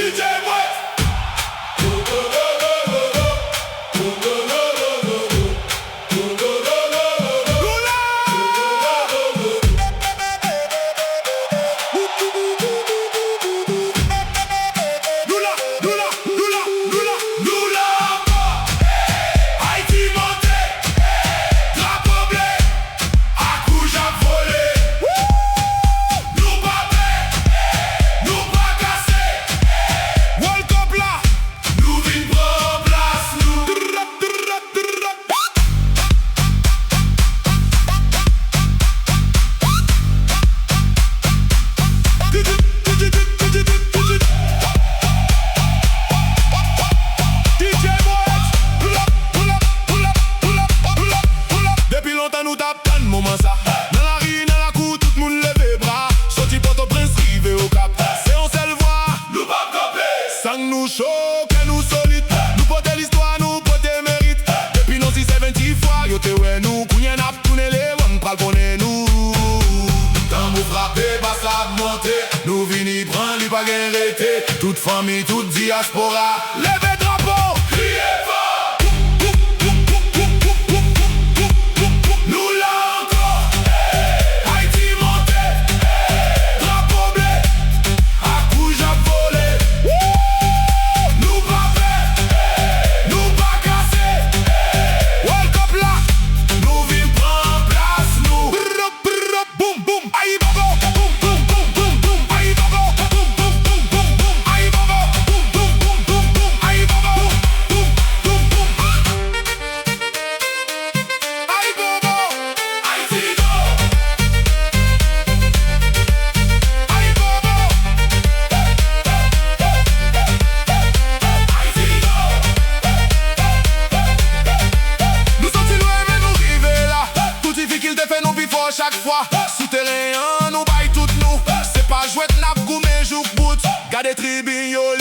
DJ West. Nous tape tant de moments ça. Dans la rue, dans la cour, tout le monde lève les bras. Sorti Port-au-Prince, rivé au cap. C'est on seule voix, nous pas camper. Sang nous chaud, que nous solide. Nous porter l'histoire, nous porter mérite. Depuis nos 6-20 fois, yo te ouais nous. Kounyen ap tourner les vents, pral connaît nous. Quand vous frappez, pas ça monter. Nous vini prendre, lui pas gain rété. Toute famille, toute diaspora. Lève drapeau, criez fort. Chaque fois, souterrain, nous baille tout nous. C'est pas jouet, n'a goût, mais joue bout. Gardez tribune, yo.